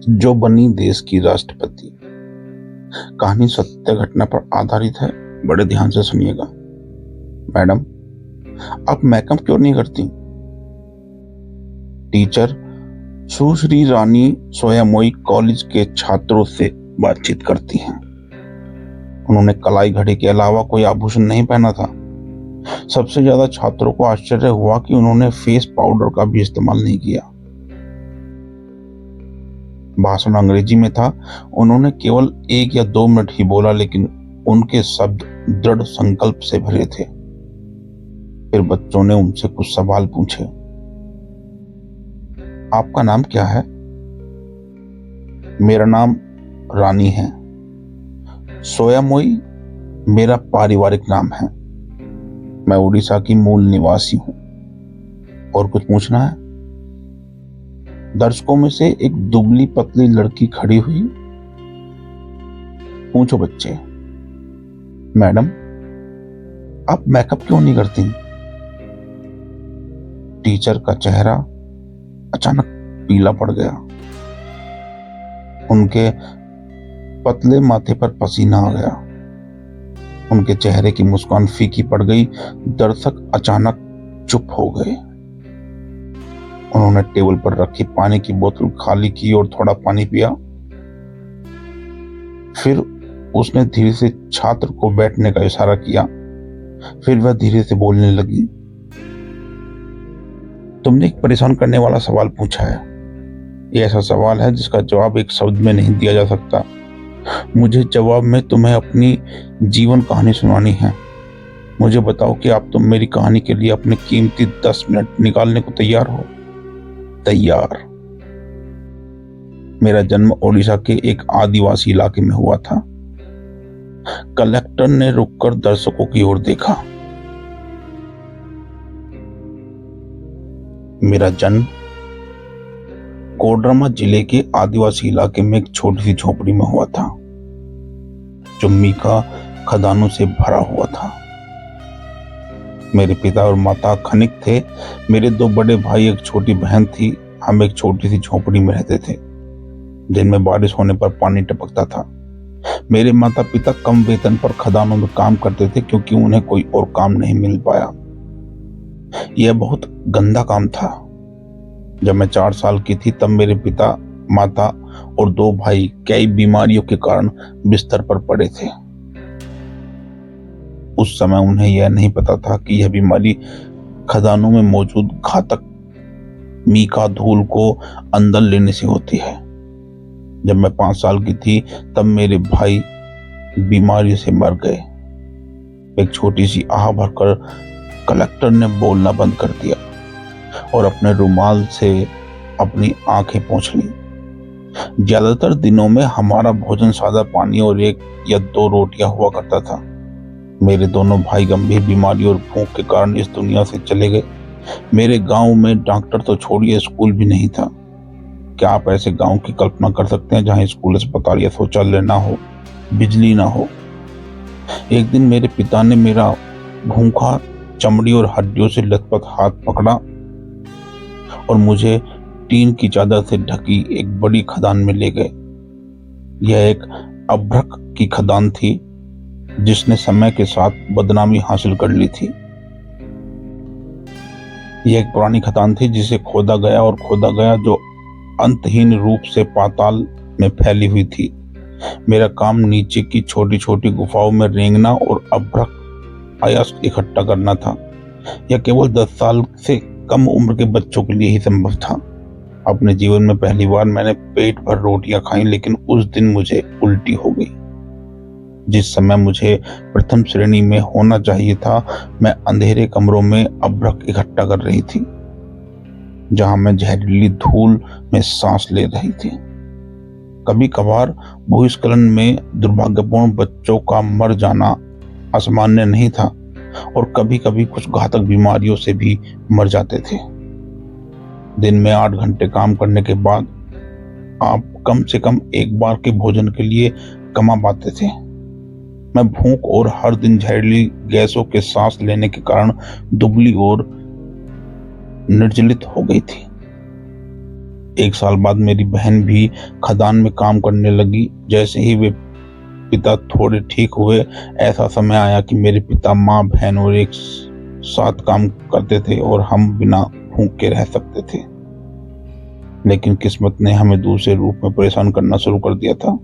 जो बनी देश की राष्ट्रपति। कहानी सत्य घटना पर आधारित है। बड़े ध्यान से सुनिएगा। मैडम, आप मेकअप क्यों नहीं करती? टीचर सुश्री रानी सोयामोई कॉलेज के छात्रों से बातचीत करती हैं। उन्होंने कलाई घड़ी के अलावा कोई आभूषण नहीं पहना था। सबसे ज्यादा छात्रों को आश्चर्य हुआ कि उन्होंने फेस पाउडर का भी इस्तेमाल नहीं किया। भाषण अंग्रेजी में था। उन्होंने केवल 1 या 2 मिनट ही बोला, लेकिन उनके शब्द दृढ़ संकल्प से भरे थे। फिर बच्चों ने उनसे कुछ सवाल पूछे। आपका नाम क्या है? मेरा नाम रानी है। सोयामोई मेरा पारिवारिक नाम है। मैं उड़ीसा की मूल निवासी हूं। और कुछ पूछना है? दर्शकों में से एक दुबली पतली लड़की खड़ी हुई। पूछो बच्चे। मैडम, आप मेकअप क्यों नहीं करती? टीचर का चेहरा अचानक पीला पड़ गया। उनके पतले माथे पर पसीना आ गया। उनके चेहरे की मुस्कान फीकी पड़ गई। दर्शक अचानक चुप हो गए। उन्होंने टेबल पर रखी पानी की बोतल खाली की और थोड़ा पानी पिया। फिर उसने धीरे से छात्र को बैठने का इशारा किया। फिर वह धीरे से बोलने लगी। तुमने एक परेशान करने वाला सवाल पूछा है। यह ऐसा सवाल है जिसका जवाब एक शब्द में नहीं दिया जा सकता। मुझे जवाब में तुम्हें अपनी जीवन कहानी सुनानी है। मुझे बताओ कि आप तुम मेरी कहानी के लिए अपने कीमती 10 मिनट निकालने को तैयार हो? तैयार। मेरा जन्म ओडिशा के एक आदिवासी इलाके में हुआ था। कलेक्टर ने रुककर दर्शकों की ओर देखा। मेरा जन्म कोडरमा जिले के आदिवासी इलाके में एक छोटी सी झोपड़ी में हुआ था, जो मीका खदानों से भरा हुआ था। मेरे पिता और माता खनिक थे। मेरे 2 बड़े भाई, एक छोटी बहन थी। हम एक छोटी सी झोपड़ी में रहते थे, जिनमें बारिश होने पर पानी टपकता था। मेरे माता पिता कम वेतन पर खदानों में काम करते थे, क्योंकि उन्हें कोई और काम नहीं मिल पाया। यह बहुत गंदा काम था। जब मैं 4 साल की थी, तब मेरे पिता, माता और 2 भाई कई बीमारियों के कारण बिस्तर पर पड़े थे। उस समय उन्हें यह नहीं पता था कि यह बीमारी खदानों में मौजूद घातक मीका धूल को अंदर लेने से होती है। जब मैं 5 साल की थी, तब मेरे भाई बीमारी से मर गए। एक छोटी सी आह भरकर कलेक्टर ने बोलना बंद कर दिया और अपने रुमाल से अपनी आंखें पोंछ ली। ज्यादातर दिनों में हमारा भोजन सादा पानी और 1 या 2 रोटियां हुआ करता था। मेरे दोनों भाई गंभीर बीमारी और भूख के कारण इस दुनिया से चले गए। मेरे गांव में डॉक्टर तो छोड़िए, स्कूल भी नहीं था। क्या आप ऐसे गांव की कल्पना कर सकते हैं जहां स्कूल, अस्पताल या शौचालय ना हो, बिजली ना हो? एक दिन मेरे पिता ने मेरा भूखा, चमड़ी और हड्डियों से लथपथ हाथ पकड़ा और मुझे टीन की चादर से ढकी एक बड़ी खदान में ले गए। यह एक अभ्रक की खदान थी, जिसने समय के साथ बदनामी हासिल कर ली थी। यह एक पुरानी खदान थी जिसे खोदा गया, जो अंतहीन रूप से पाताल में फैली हुई थी। मेरा काम नीचे की छोटी छोटी गुफाओं में रेंगना और अभ्रक अयस्क इकट्ठा करना था। यह केवल 10 साल से कम उम्र के बच्चों के लिए ही संभव था। अपने जीवन में पहली बार मैंने पेट भर रोटियां खाई, लेकिन उस दिन मुझे उल्टी हो गई। जिस समय मुझे प्रथम श्रेणी में होना चाहिए था, मैं अंधेरे कमरों में अभ्रक इकट्ठा कर रही थी, जहां मैं जहरीली धूल में सांस ले रही थी। कभी कभार भूस्खलन में दुर्भाग्यपूर्ण बच्चों का मर जाना असामान्य नहीं था, और कभी कभी कुछ घातक बीमारियों से भी मर जाते थे। दिन में 8 घंटे काम करने के बाद आप कम से कम एक बार के भोजन के लिए कमा पाते थे। मैं भूख और हर दिन जहरीली गैसों के सांस लेने के कारण दुबली और निर्जलित हो गई थी। 1 साल बाद मेरी बहन भी खदान में काम करने लगी। जैसे ही वे पिता थोड़े ठीक हुए, ऐसा समय आया कि मेरे पिता, माँ, बहन और एक साथ काम करते थे और हम बिना भूख के रह सकते थे। लेकिन किस्मत ने हमें दूसरे रूप में परेशान करना शुरू कर दिया था।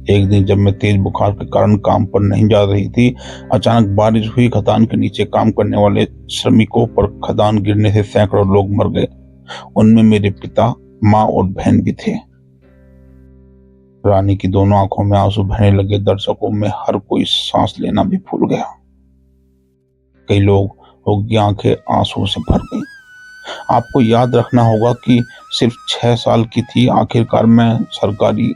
एक दिन जब मैं तेज बुखार के कारण काम पर नहीं जा रही थी, अचानक बारिश हुई। खदान के नीचे काम करने वाले श्रमिकों पर खदान गिरने से सैकड़ों लोग मर गए। उनमें मेरे पिता, माँ और बहन भी थे। रानी की दोनों आंखों में आंसू बहने लगे। दर्शकों में हर कोई सांस लेना भी भूल गया। कई लोगों की आंखें आंसू से भर गई। आपको याद रखना होगा कि सिर्फ 6 साल की थी। आखिरकार मैं सरकारी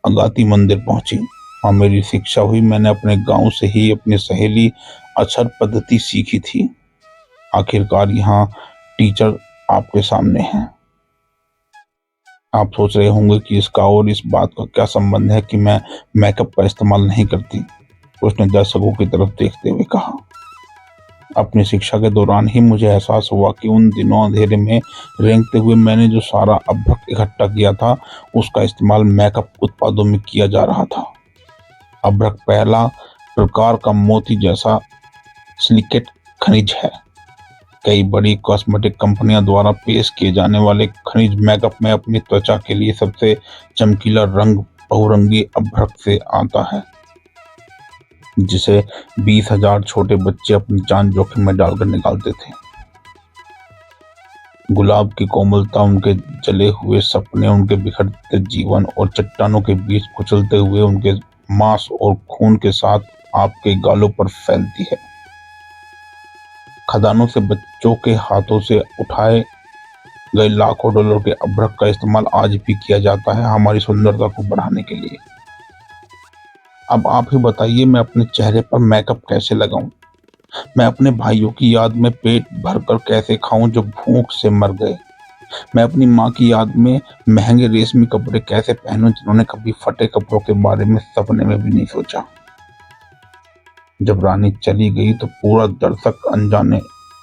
अगाती मंदिर पहुंची और मेरी शिक्षा हुई। मैंने अपने गांव से ही अपनी सहेली अक्षर पद्धति सीखी थी। आखिरकार यहाँ टीचर आपके सामने हैं। आप सोच रहे होंगे कि इसका और इस बात का क्या संबंध है कि मैं मेकअप का इस्तेमाल नहीं करती। उसने दर्शकों की तरफ देखते हुए कहा, अपनी शिक्षा के दौरान ही मुझे एहसास हुआ कि उन दिनों अंधेरे में रेंगते हुए मैंने जो सारा अभ्रक इकट्ठा किया था, उसका इस्तेमाल मेकअप उत्पादों में किया जा रहा था। अभ्रक पहला प्रकार का मोती जैसा सिलिकेट खनिज है। कई बड़ी कॉस्मेटिक कंपनियों द्वारा पेश किए जाने वाले खनिज मेकअप में अपनी त्वचा के लिए सबसे चमकीला रंग बहुरंगी अभ्रक से आता है, जिसे 20,000 छोटे बच्चे अपनी जान जोखिम में डालकर निकालते थे। गुलाब की कोमलता, उनके जले हुए सपने, उनके बिखरते जीवन और चट्टानों के बीच कुचलते हुए उनके मांस और खून के साथ आपके गालों पर फैलती है। खदानों से बच्चों के हाथों से उठाए गए लाखों डॉलर के अभ्रक का इस्तेमाल आज भी किया जाता है हमारी सुंदरता को बढ़ाने के लिए। अब आप ही बताइए, मैं अपने चेहरे पर मेकअप कैसे लगाऊं? मैं अपने भाइयों की याद में पेट भरकर कैसे खाऊं जो भूख से मर गए? मैं अपनी माँ की याद में महंगे रेशमी कपड़े कैसे पहनूं जिन्होंने कभी फटे कपड़ों के बारे में सपने में भी नहीं सोचा? जब रानी चली गई तो पूरा दर्शक अनजाने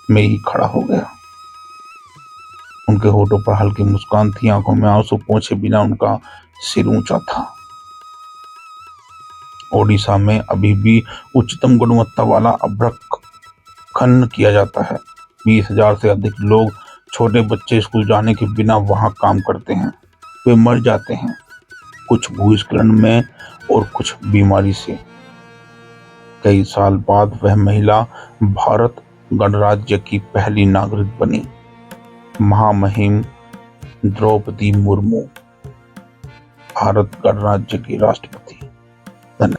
में ही खड़ा हो गया। उनके होठों पर हल्की मुस्कान थी, आंखों में आंसू पोंछे बिना उनका सिर ऊंचा था। ओडिशा में अभी भी उच्चतम गुणवत्ता वाला अभ्रक खनन किया जाता है। 20,000 से अधिक लोग, छोटे बच्चे स्कूल जाने के बिना वहां काम करते हैं। वे मर जाते हैं, कुछ भूस्खलन में और कुछ बीमारी से। कई साल बाद वह महिला भारत गणराज्य की पहली नागरिक बनी, महामहिम द्रौपदी मुर्मू, भारत गणराज्य की राष्ट्रपति।